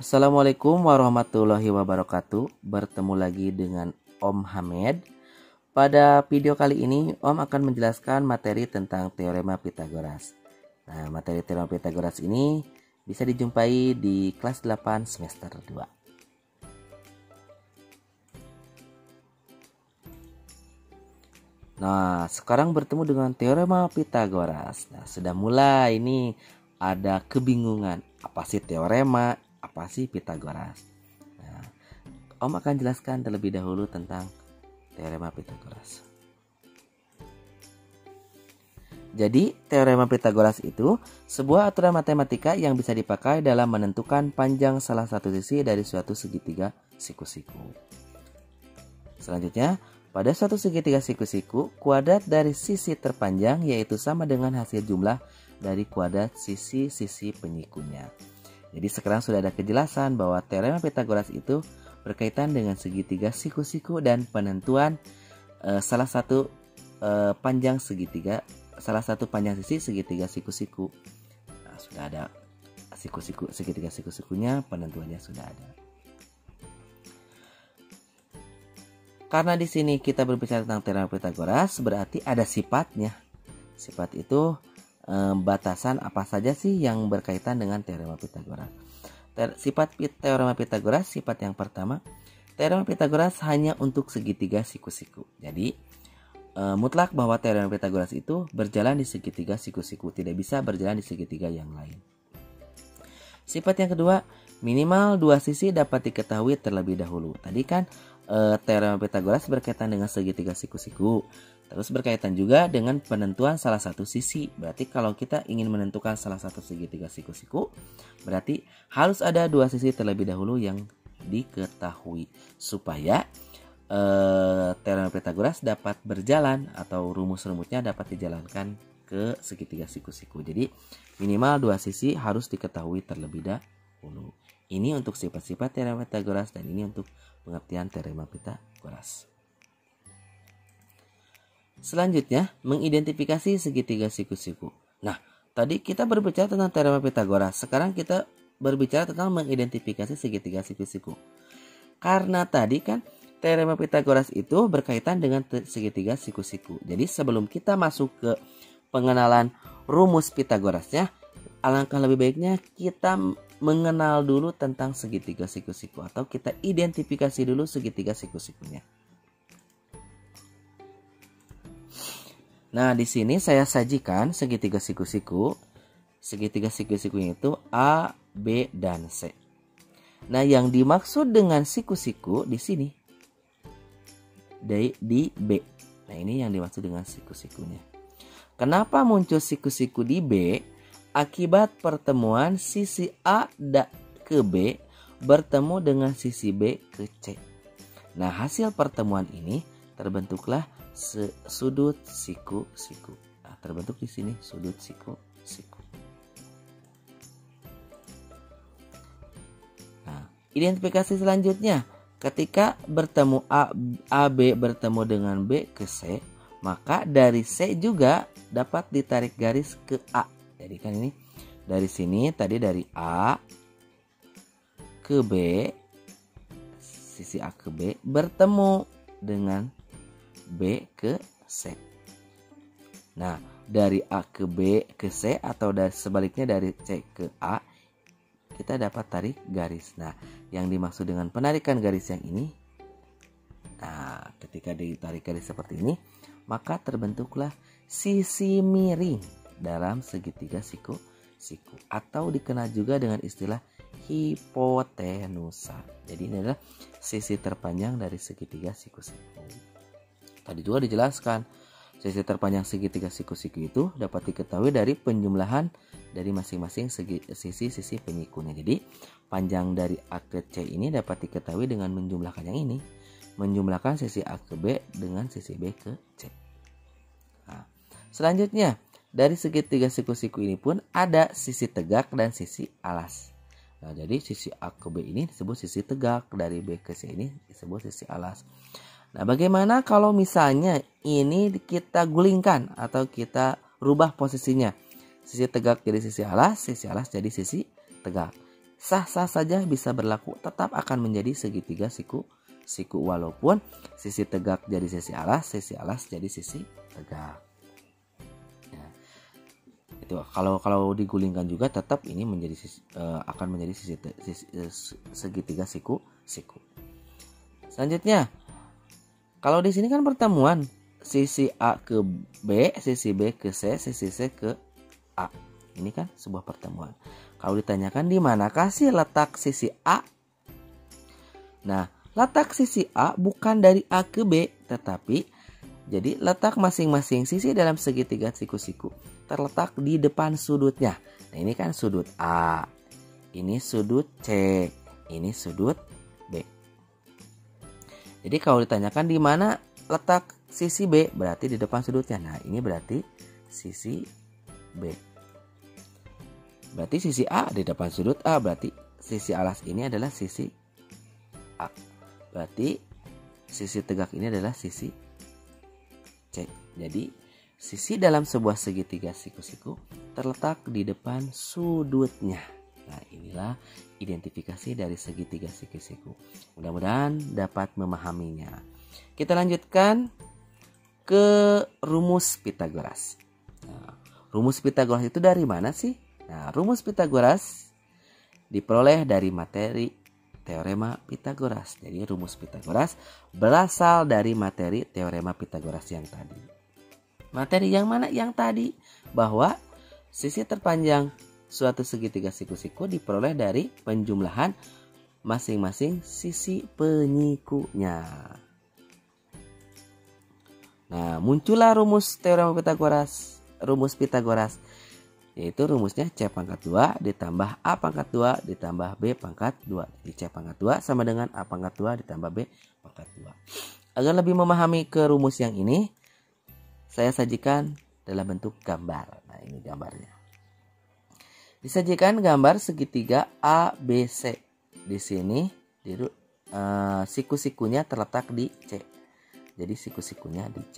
Assalamualaikum warahmatullahi wabarakatuh. Bertemu lagi dengan Om Hamed. Pada video kali ini Om akan menjelaskan materi tentang teorema Pythagoras. Nah, materi teorema Pythagoras ini bisa dijumpai di kelas 8 semester 2. Nah, sekarang bertemu dengan teorema Pythagoras. Nah, sudah mulai ini ada kebingungan. Apa sih teorema? Apa sih Pythagoras? Nah, Om akan jelaskan terlebih dahulu tentang teorema Pythagoras. Jadi, teorema Pythagoras itu sebuah aturan matematika yang bisa dipakai dalam menentukan panjang salah satu sisi dari suatu segitiga siku-siku. Selanjutnya, pada suatu segitiga siku-siku, kuadrat dari sisi terpanjang yaitu sama dengan hasil jumlah dari kuadrat sisi-sisi penyikunya. Jadi sekarang sudah ada kejelasan bahwa teorema Pythagoras itu berkaitan dengan segitiga siku-siku dan penentuan salah satu panjang sisi segitiga siku-siku. Nah, sudah ada segitiga siku-sikunya, penentuannya sudah ada. Karena di sini kita berbicara tentang teorema Pythagoras, berarti ada sifatnya. Sifat itu batasan apa saja sih yang berkaitan dengan teorema Pythagoras. Sifat teorema Pythagoras, sifat yang pertama, teorema Pythagoras hanya untuk segitiga siku-siku. Jadi mutlak bahwa teorema Pythagoras itu berjalan di segitiga siku-siku, tidak bisa berjalan di segitiga yang lain. Sifat yang kedua, minimal dua sisi dapat diketahui terlebih dahulu. Tadi kan teorema Pythagoras berkaitan dengan segitiga siku-siku. Terus berkaitan juga dengan penentuan salah satu sisi. Berarti kalau kita ingin menentukan salah satu segitiga siku-siku, berarti harus ada dua sisi terlebih dahulu yang diketahui supaya teorema Pythagoras dapat berjalan atau rumus-rumusnya dapat dijalankan ke segitiga siku-siku. Jadi minimal dua sisi harus diketahui terlebih dahulu. Ini untuk sifat-sifat teorema Pythagoras dan ini untuk pengertian teorema Pythagoras. Selanjutnya, mengidentifikasi segitiga siku-siku. Nah, tadi kita berbicara tentang teorema Pythagoras. Sekarang kita berbicara tentang mengidentifikasi segitiga siku-siku. Karena tadi kan teorema Pythagoras itu berkaitan dengan segitiga siku-siku. Jadi sebelum kita masuk ke pengenalan rumus Pythagorasnya, alangkah lebih baiknya kita mengenal dulu tentang segitiga siku-siku atau kita identifikasi dulu segitiga siku-sikunya. Nah, di sini saya sajikan segitiga siku-siku. Segitiga siku-sikunya itu A, B, dan C. Nah, yang dimaksud dengan siku-siku di sini di B. Nah, ini yang dimaksud dengan siku-sikunya. Kenapa muncul siku-siku di B? Akibat pertemuan sisi A ke B bertemu dengan sisi B ke C. Nah, hasil pertemuan ini terbentuklah sudut siku-siku. Nah, terbentuk di sini sudut siku-siku. Nah, identifikasi selanjutnya, ketika bertemu AB bertemu dengan B ke C, maka dari C juga dapat ditarik garis ke A. Jadi kan ini dari sini tadi dari A ke B, sisi A ke B bertemu dengan B ke C. Nah, dari A ke B ke C atau sebaliknya dari C ke A, kita dapat tarik garis. Nah, yang dimaksud dengan penarikan garis yang ini, nah, ketika ditarik garis seperti ini, maka terbentuklah sisi miring dalam segitiga siku-siku atau dikenal juga dengan istilah hipotenusa. Jadi ini adalah sisi terpanjang dari segitiga siku-siku. Tadi juga dijelaskan sisi terpanjang segitiga siku-siku itu dapat diketahui dari penjumlahan dari masing-masing sisi-sisi penyikunya. Jadi panjang dari A ke C ini dapat diketahui dengan menjumlahkan yang ini, menjumlahkan sisi A ke B dengan sisi B ke C. Nah, selanjutnya dari segitiga siku-siku ini pun ada sisi tegak dan sisi alas. Nah, jadi sisi A ke B ini disebut sisi tegak, dari B ke C ini disebut sisi alas. Nah, bagaimana kalau misalnya ini kita gulingkan atau kita rubah posisinya? Sisi tegak jadi sisi alas jadi sisi tegak. sah-sah saja bisa berlaku, tetap akan menjadi segitiga siku walaupun sisi tegak jadi sisi alas jadi sisi tegak. Ya, itu kalau digulingkan juga tetap ini menjadi akan menjadi segitiga siku. Selanjutnya, kalau di sini kan pertemuan sisi A ke B, sisi B ke C, sisi C ke A. Ini kan sebuah pertemuan. Kalau ditanyakan di manakah sih letak sisi A? Nah, letak sisi A bukan dari A ke B, tetapi jadi letak masing-masing sisi dalam segitiga siku-siku terletak di depan sudutnya. Nah, ini kan sudut A, ini sudut C, ini sudut B. Jadi kalau ditanyakan di mana letak sisi B, berarti di depan sudutnya. Nah, ini berarti sisi B. Berarti sisi A di depan sudut A, berarti sisi alas ini adalah sisi A. Berarti sisi tegak ini adalah sisi C. Jadi sisi dalam sebuah segitiga siku-siku terletak di depan sudutnya. Nah, inilah identifikasi dari segitiga siku-siku. Mudah-mudahan dapat memahaminya. Kita lanjutkan ke rumus Pitagoras. Nah, rumus Pitagoras itu dari mana sih? Nah, rumus Pitagoras diperoleh dari materi teorema Pitagoras. Jadi rumus Pitagoras berasal dari materi teorema Pitagoras yang tadi. Materi yang mana? Yang tadi, bahwa sisi terpanjang suatu segitiga siku-siku diperoleh dari penjumlahan masing-masing sisi penyikunya. Nah, muncullah rumus teorema Pitagoras, rumus Pitagoras, yaitu rumusnya C pangkat 2 ditambah A pangkat 2 ditambah B pangkat 2. Jadi C pangkat 2 sama dengan A pangkat 2 ditambah B pangkat 2. Agar lebih memahami ke rumus yang ini, saya sajikan dalam bentuk gambar. Nah, ini gambarnya. Disajikan gambar segitiga ABC. Di sini siku-sikunya terletak di C. Jadi siku-sikunya di C.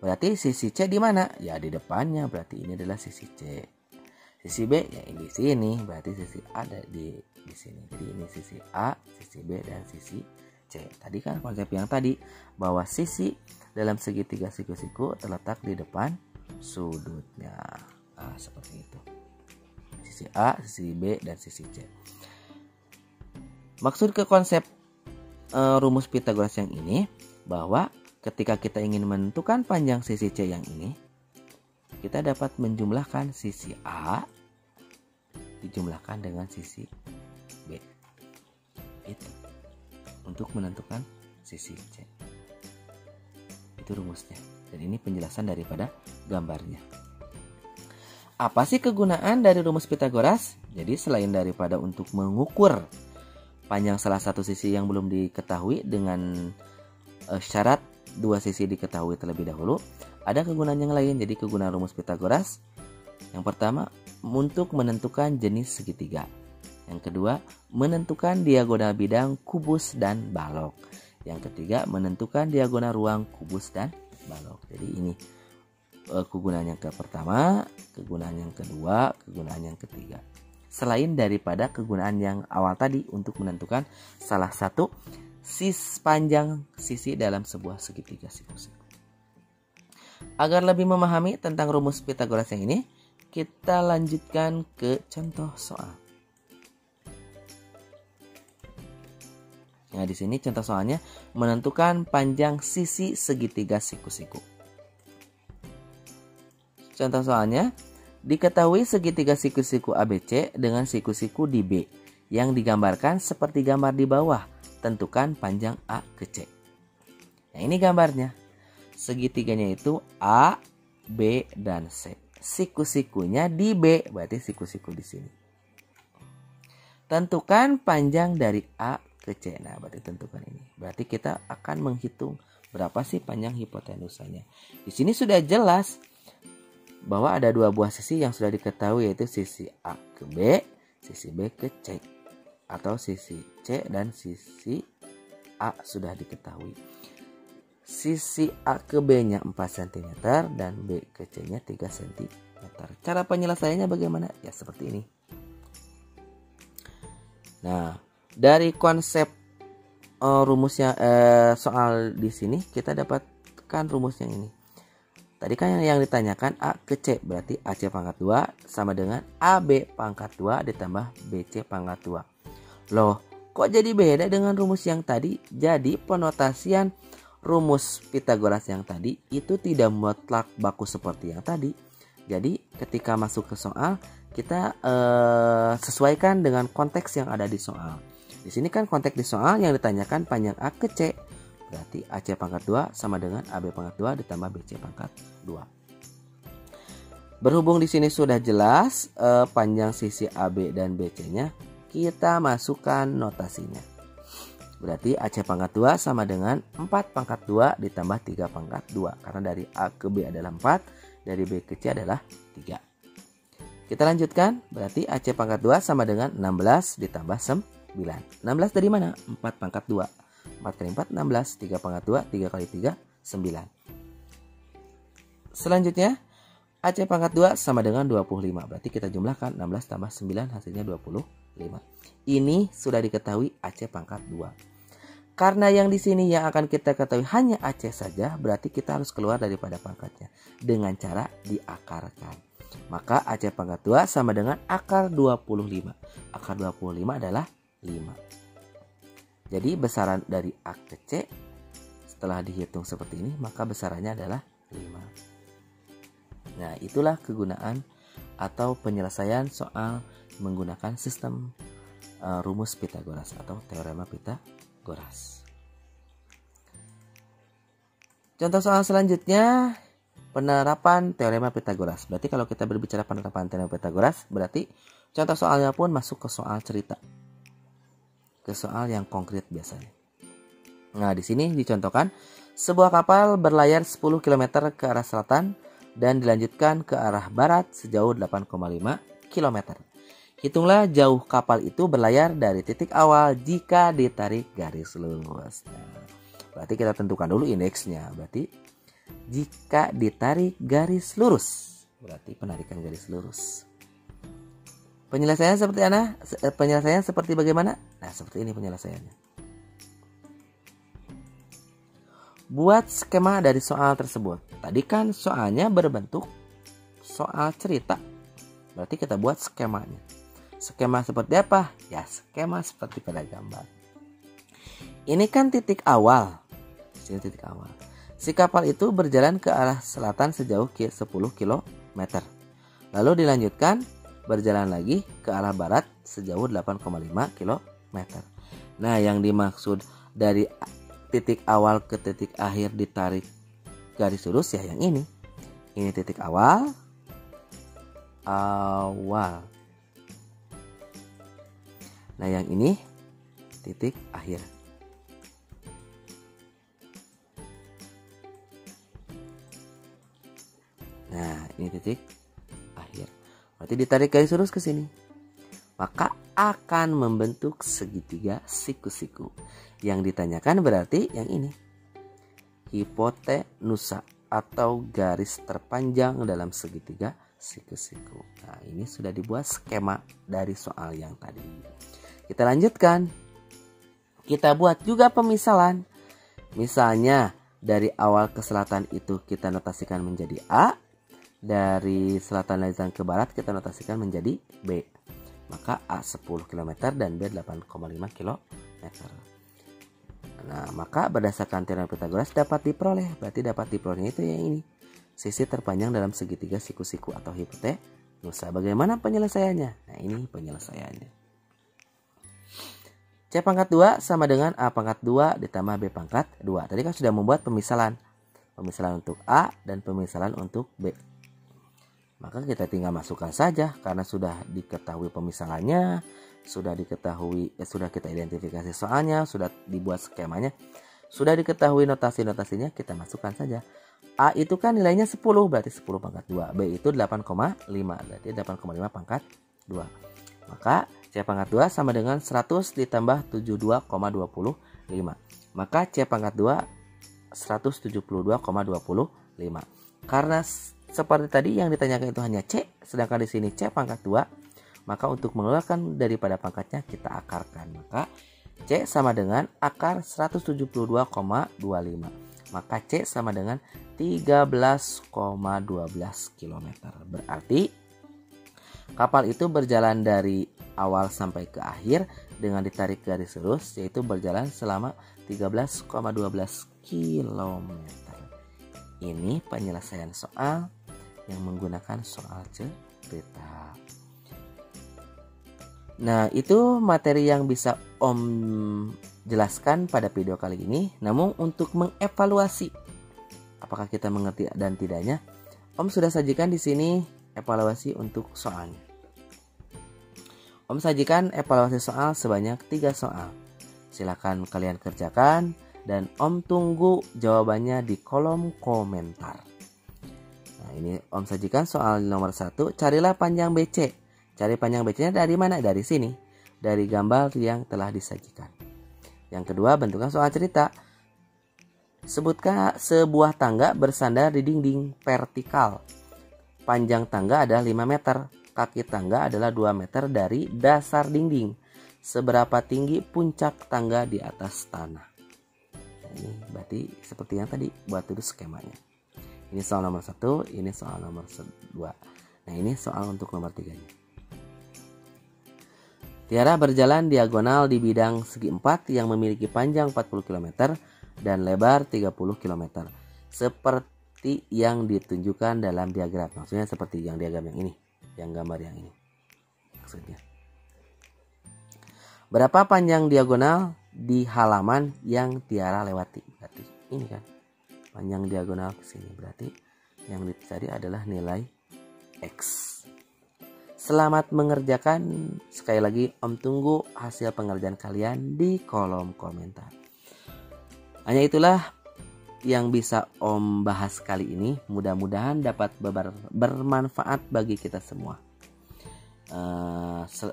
Berarti sisi C di mana? Ya di depannya, berarti ini adalah sisi C. Sisi B ya di sini, berarti sisi A ada di sini. Jadi ini sisi A, sisi B dan sisi C. Tadi kan konsep yang tadi bahwa sisi dalam segitiga siku-siku terletak di depan sudutnya. Nah, seperti itu. Sisi A, sisi B dan sisi C. Maksud ke konsep rumus Pitagoras yang ini bahwa ketika kita ingin menentukan panjang sisi C yang ini, kita dapat menjumlahkan sisi A dijumlahkan dengan sisi B. Itu untuk menentukan sisi C. Itu rumusnya. Dan ini penjelasan daripada gambarnya. Apa sih kegunaan dari rumus Pitagoras? Jadi selain daripada untuk mengukur panjang salah satu sisi yang belum diketahui dengan syarat dua sisi diketahui terlebih dahulu, ada kegunaan yang lain. Jadi kegunaan rumus Pitagoras yang pertama untuk menentukan jenis segitiga. Yang kedua menentukan diagonal bidang kubus dan balok. Yang ketiga menentukan diagonal ruang kubus dan balok. Jadi ini kegunaan yang pertama, kegunaan yang kedua, kegunaan yang ketiga. Selain daripada kegunaan yang awal tadi untuk menentukan salah satu panjang sisi dalam sebuah segitiga siku-siku. Agar lebih memahami tentang rumus Pitagoras yang ini, kita lanjutkan ke contoh soal. Nah, di sini contoh soalnya menentukan panjang sisi segitiga siku-siku. Contoh soalnya, diketahui segitiga siku-siku ABC dengan siku-siku di B yang digambarkan seperti gambar di bawah. Tentukan panjang A ke C. Nah, ini gambarnya. Segitiganya itu A, B, dan C. Siku-sikunya di B, berarti siku-siku di sini. Tentukan panjang dari A ke C. Nah, berarti tentukan ini. Berarti kita akan menghitung berapa sih panjang hipotenusanya. Di sini sudah jelas bahwa ada dua buah sisi yang sudah diketahui, yaitu sisi A ke B, sisi B ke C. Atau sisi C dan sisi A sudah diketahui. Sisi A ke B-nya 4 cm dan B ke C-nya 3 cm. Cara penyelesaiannya bagaimana? Ya seperti ini. Nah, dari konsep rumusnya soal di sini kita dapatkan rumusnya ini. Tadi kan yang ditanyakan A ke C, berarti AC pangkat 2 sama dengan AB pangkat 2 ditambah BC pangkat 2. Loh, kok jadi beda dengan rumus yang tadi? Jadi penotasian rumus Pitagoras yang tadi itu tidak mutlak baku seperti yang tadi. Jadi ketika masuk ke soal, kita sesuaikan dengan konteks yang ada di soal. Di sini kan konteks di soal yang ditanyakan panjang A ke C. Berarti AC pangkat 2 sama dengan AB pangkat 2 ditambah BC pangkat 2. Berhubung di sini sudah jelas panjang sisi AB dan BC-nya, kita masukkan notasinya. Berarti AC pangkat 2 sama dengan 4 pangkat 2 ditambah 3 pangkat 2. Karena dari A ke B adalah 4, dari B ke C adalah 3. Kita lanjutkan, berarti AC pangkat 2 sama dengan 16 ditambah 9. 16 dari mana? 4 pangkat 2. 4 kali 4, 16. 3 pangkat 2, 3 kali 3, 9. Selanjutnya, AC pangkat 2 sama dengan 25. Berarti kita jumlahkan 16 tambah 9 hasilnya 25. Ini sudah diketahui AC pangkat 2. Karena yang di sini yang akan kita ketahui hanya AC saja, berarti kita harus keluar daripada pangkatnya dengan cara diakarkan. Maka AC pangkat 2 sama dengan akar 25. Akar 25 adalah 5. Jadi besaran dari A ke C setelah dihitung seperti ini, maka besarannya adalah 5. Nah, itulah kegunaan atau penyelesaian soal menggunakan sistem rumus Pitagoras atau teorema Pitagoras. Contoh soal selanjutnya, penerapan teorema Pitagoras. Berarti kalau kita berbicara penerapan teorema Pitagoras, berarti contoh soalnya pun masuk ke soal cerita, ke soal yang konkret biasanya. Nah, di sini dicontohkan sebuah kapal berlayar 10 km ke arah selatan dan dilanjutkan ke arah barat sejauh 8,5 km. Hitunglah jauh kapal itu berlayar dari titik awal jika ditarik garis lurus. Nah, berarti kita tentukan dulu indeksnya. Berarti jika ditarik garis lurus, berarti penarikan garis lurus. Penyelesaiannya seperti mana? Penyelesaiannya seperti bagaimana? Nah, seperti ini penyelesaiannya. Buat skema dari soal tersebut. Tadi kan soalnya berbentuk soal cerita. Berarti kita buat skemanya. Skema seperti apa? Ya, skema seperti pada gambar. Ini kan titik awal. Di sini titik awal. Si kapal itu berjalan ke arah selatan sejauh 10 km. Lalu dilanjutkan berjalan lagi ke arah barat sejauh 8,5 km. Nah, yang dimaksud dari titik awal ke titik akhir ditarik garis lurus ya yang ini. Ini titik awal. Nah, yang ini titik akhir. Nah, ini titik akhir. Berarti ditarik garis lurus ke sini. Maka akan membentuk segitiga siku-siku. Yang ditanyakan berarti yang ini. Hipotenusa atau garis terpanjang dalam segitiga siku-siku. Nah, ini sudah dibuat skema dari soal yang tadi. Kita lanjutkan. Kita buat juga pemisalan. Misalnya dari awal ke selatan itu kita notasikan menjadi A. Dari selatan lanjutan ke barat kita notasikan menjadi B. Maka A 10 km dan B 8,5 km. Nah, maka berdasarkan teorema Pitagoras dapat diperoleh. Berarti dapat diperoleh itu yang ini. Sisi terpanjang dalam segitiga siku-siku atau hipotenusa. Bagaimana penyelesaiannya? Nah, ini penyelesaiannya. C pangkat 2 sama dengan A pangkat 2 ditambah B pangkat 2. Tadi kan sudah membuat pemisalan. Pemisalan untuk A dan pemisalan untuk B. Maka kita tinggal masukkan saja karena sudah diketahui pemisalannya, sudah diketahui, sudah kita identifikasi soalnya, sudah dibuat skemanya, sudah diketahui notasi-notasinya, kita masukkan saja. A itu kan nilainya 10, berarti 10 pangkat 2. B itu 8,5, berarti 8,5 pangkat 2. Maka C pangkat 2 sama dengan 100 ditambah 72,25. Maka C pangkat 2 172,25. Karena seperti tadi yang ditanyakan itu hanya C, sedangkan di sini C pangkat 2, Maka untuk mengeluarkan daripada pangkatnya kita akarkan. Maka C sama dengan akar 172,25. Maka C sama dengan 13,12 km. Berarti kapal itu berjalan dari awal sampai ke akhir dengan ditarik garis lurus, yaitu berjalan selama 13,12 km. Ini penyelesaian soal yang menggunakan soal cerita. Nah, itu materi yang bisa Om jelaskan pada video kali ini. Namun untuk mengevaluasi apakah kita mengerti dan tidaknya, Om sudah sajikan di sini evaluasi untuk soalnya. Om sajikan evaluasi soal sebanyak 3 soal. Silakan kalian kerjakan dan Om tunggu jawabannya di kolom komentar. Nah, ini Om sajikan soal nomor 1, carilah panjang BC. Cari panjang BC-nya dari mana? Dari sini, dari gambar yang telah disajikan. Yang kedua, bentuknya soal cerita. Sebutkan sebuah tangga bersandar di dinding vertikal. Panjang tangga adalah 5 meter. Kaki tangga adalah 2 meter dari dasar dinding. Seberapa tinggi puncak tangga di atas tanah? Nah, ini berarti seperti yang tadi, buat dulu skemanya. Ini soal nomor 1, ini soal nomor 2. Nah, ini soal untuk nomor 3-nya. Tiara berjalan diagonal di bidang segi 4 yang memiliki panjang 40 km dan lebar 30 km. Seperti yang ditunjukkan dalam diagram. Maksudnya seperti yang diagram yang ini. Yang gambar yang ini. Maksudnya. Berapa panjang diagonal di halaman yang Tiara lewati? Berarti ini kan. Panjang diagonal ke sini. Berarti yang dicari adalah nilai X. Selamat mengerjakan. Sekali lagi Om tunggu hasil pengerjaan kalian di kolom komentar. Hanya itulah yang bisa Om bahas kali ini. Mudah-mudahan dapat bermanfaat bagi kita semua.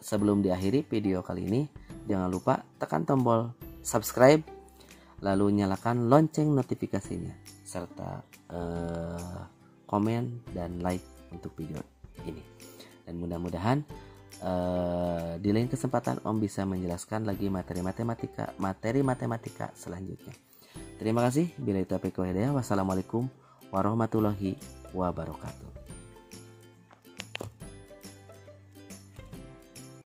Sebelum diakhiri video kali ini, jangan lupa tekan tombol subscribe, lalu nyalakan lonceng notifikasinya, serta komen dan like untuk video ini. Dan mudah-mudahan di lain kesempatan Om bisa menjelaskan lagi materi matematika selanjutnya. Terima kasih. Bila itu Wassalamualaikum warahmatullahi wabarakatuh.